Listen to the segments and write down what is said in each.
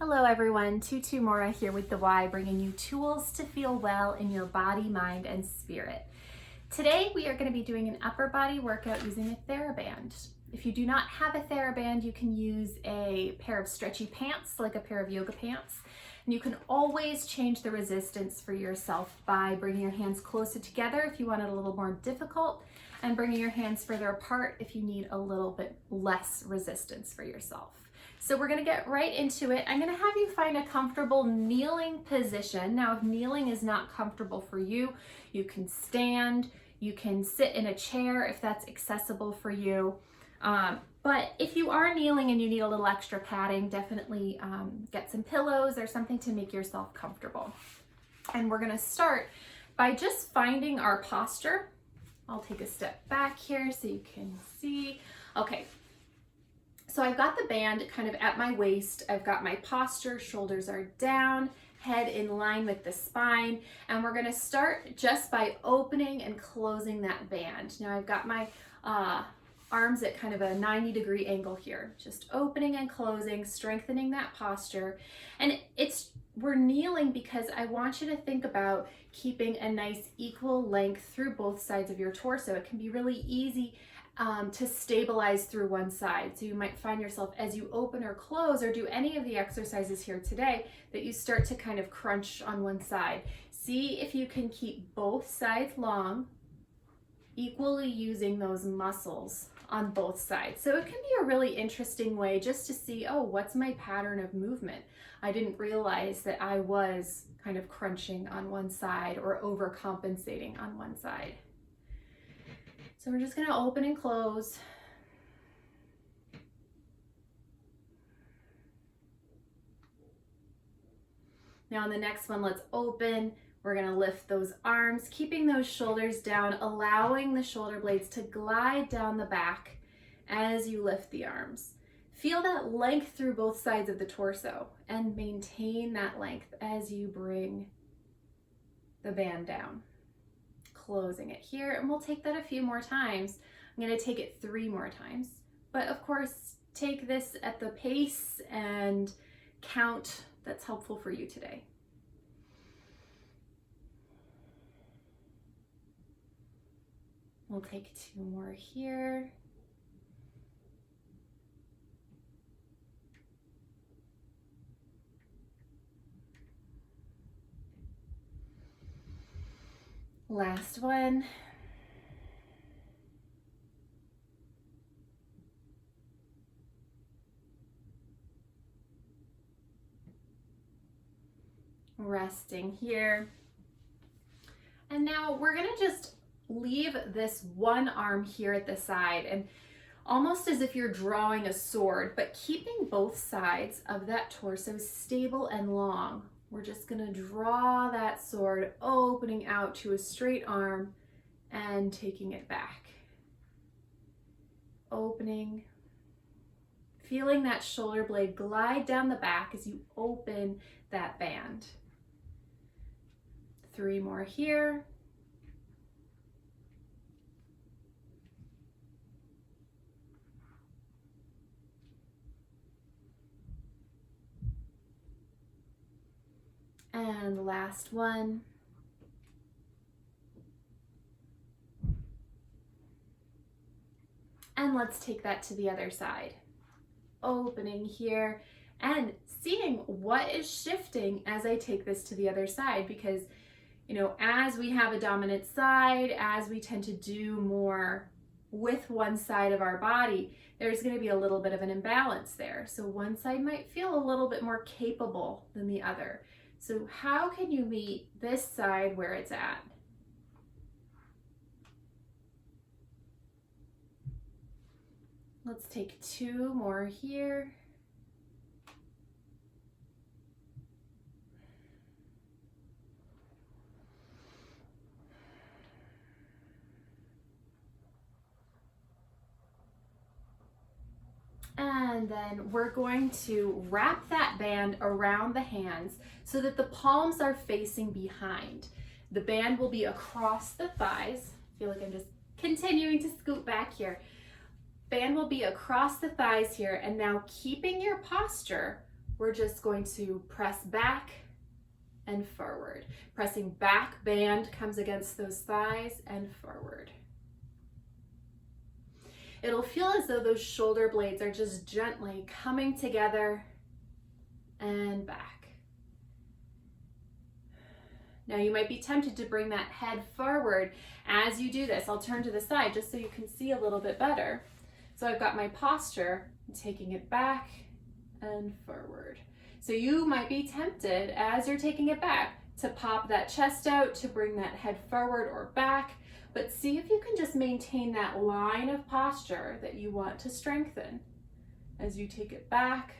Hello everyone, Tutu Mora here with The Why, bringing you tools to feel well in your body, mind, and spirit. Today we are going to be doing an upper body workout using a TheraBand. If you do not have a TheraBand, you can use a pair of stretchy pants, like a pair of yoga pants. And you can always change the resistance for yourself by bringing your hands closer together if you want it a little more difficult, and bringing your hands further apart if you need a little bit less resistance for yourself. So we're gonna get right into it. I'm gonna have you find a comfortable kneeling position. Now, if kneeling is not comfortable for you, you can stand, you can sit in a chair if that's accessible for you. But if you are kneeling and you need a little extra padding, definitely get some pillows or something to make yourself comfortable. And we're gonna start by just finding our posture. I'll take a step back here so you can see. Okay. So I've got the band kind of at my waist. I've got my posture, shoulders are down, head in line with the spine. And we're gonna start just by opening and closing that band. Now I've got my arms at kind of a 90-degree angle here. Just opening and closing, strengthening that posture. And we're kneeling because I want you to think about keeping a nice equal length through both sides of your torso. It can be really easy to stabilize through one side. So you might find yourself as you open or close or do any of the exercises here today that you start to kind of crunch on one side. See if you can keep both sides long, equally using those muscles on both sides. So it can be a really interesting way just to see, oh, what's my pattern of movement? I didn't realize that I was kind of crunching on one side or overcompensating on one side. So we're just going to open and close. Now on the next one, let's open. We're going to lift those arms, keeping those shoulders down, allowing the shoulder blades to glide down the back as you lift the arms. Feel that length through both sides of the torso and maintain that length as you bring the band down. Closing it here, and we'll take that a few more times. I'm going to take it 3 more times, but of course take this at the pace and count that's helpful for you today. We'll take 2 more here. Last one. Resting here. And now we're going to just leave this one arm here at the side, and almost as if you're drawing a sword, but keeping both sides of that torso stable and long. We're just going to draw that sword, opening out to a straight arm and taking it back. Opening, feeling that shoulder blade glide down the back as you open that band. 3 more here. And the last one. And let's take that to the other side. Opening here and seeing what is shifting as I take this to the other side, because, you know, as we have a dominant side, as we tend to do more with one side of our body, there's going to be a little bit of an imbalance there. So one side might feel a little bit more capable than the other. So how can you meet this side where it's at? Let's take 2 more here. And then we're going to wrap that band around the hands so that the palms are facing behind. The band will be across the thighs. I feel like I'm just continuing to scoot back here. Band will be across the thighs here, and now keeping your posture, we're just going to press back and forward. Pressing back, band comes against those thighs and forward. It'll feel as though those shoulder blades are just gently coming together and back. Now you might be tempted to bring that head forward as you do this. I'll turn to the side just so you can see a little bit better. So I've got my posture, taking it back and forward. So you might be tempted as you're taking it back to pop that chest out, to bring that head forward or back, but see if you can just maintain that line of posture that you want to strengthen as you take it back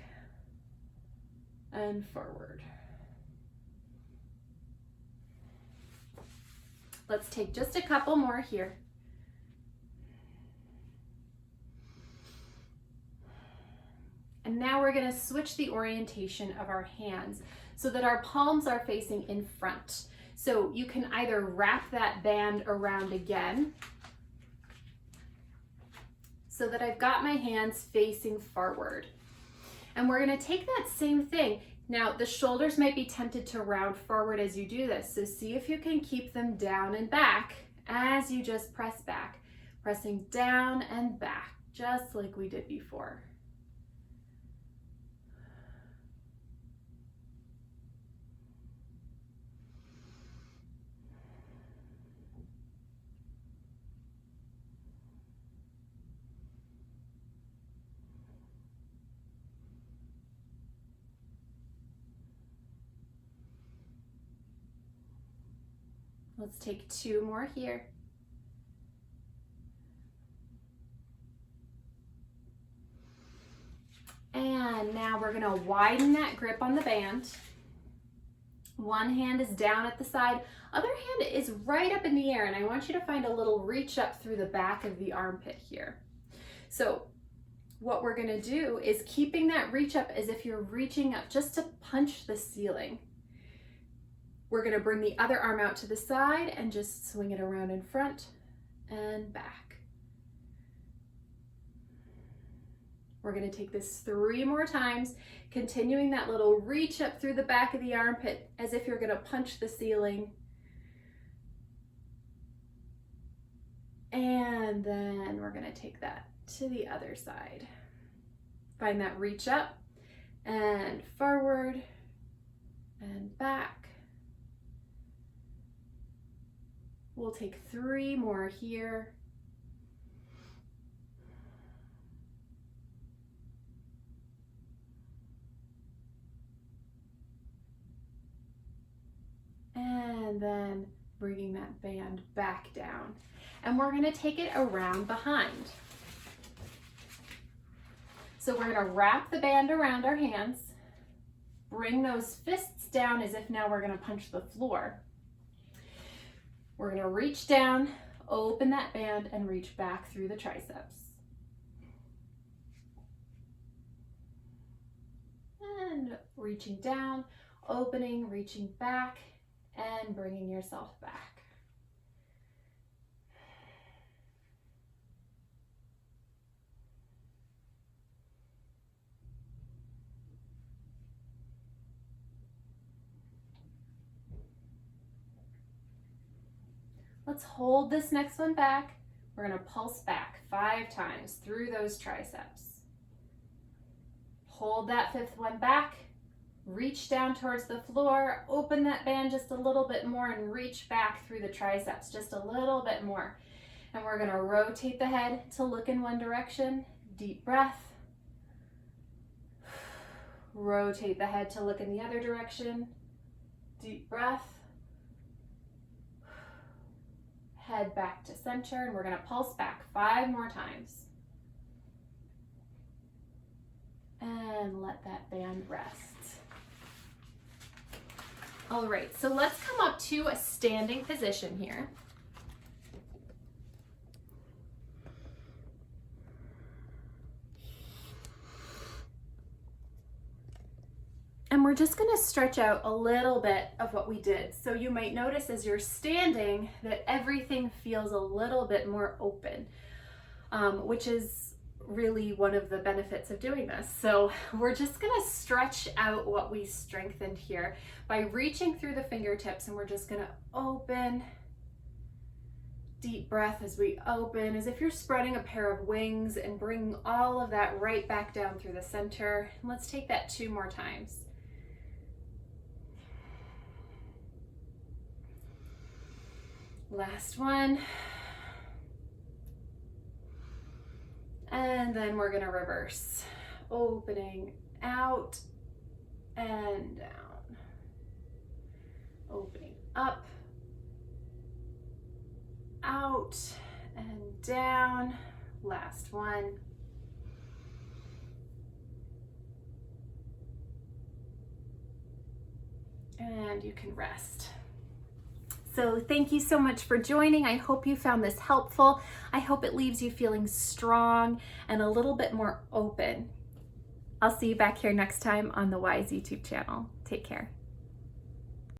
and forward. Let's take just a couple more here. And now we're going to switch the orientation of our hands so that our palms are facing in front. So you can either wrap that band around again so that I've got my hands facing forward. And we're going to take that same thing. Now the shoulders might be tempted to round forward as you do this. So see if you can keep them down and back as you just press back. Pressing down and back, just like we did before. Let's take two more here. And now we're gonna widen that grip on the band. One hand is down at the side, other hand is right up in the air, and I want you to find a little reach up through the back of the armpit here. So what we're gonna do is keeping that reach up as if you're reaching up just to punch the ceiling. We're gonna bring the other arm out to the side and just swing it around in front and back. We're gonna take this 3 more times, continuing that little reach up through the back of the armpit as if you're gonna punch the ceiling. And then we're gonna take that to the other side. Find that reach up and forward and back. We'll take 3 more here. And then bringing that band back down. And we're going to take it around behind. So we're going to wrap the band around our hands, bring those fists down as if now we're going to punch the floor. We're going to reach down, open that band, and reach back through the triceps. And reaching down, opening, reaching back, and bringing yourself back. Let's hold this next one back. We're going to pulse back 5 times through those triceps. Hold that 5th one back. Reach down towards the floor. Open that band just a little bit more and reach back through the triceps just a little bit more. And we're going to rotate the head to look in one direction. Deep breath. Rotate the head to look in the other direction. Deep breath. Head back to center, and we're going to pulse back 5 more times. And let that band rest. All right, so let's come up to a standing position here. And we're just going to stretch out a little bit of what we did. So you might notice as you're standing that everything feels a little bit more open, which is really one of the benefits of doing this. So we're just gonna stretch out what we strengthened here by reaching through the fingertips, and we're just gonna open. Deep breath as we open, as if you're spreading a pair of wings, and bring all of that right back down through the center. And let's take that 2 more times. Last one. And then we're gonna reverse, opening out and down, opening up, out and down. Last one. And you can rest. So thank you so much for joining. I hope you found this helpful. I hope it leaves you feeling strong and a little bit more open. I'll see you back here next time on the Wise YouTube channel. Take care.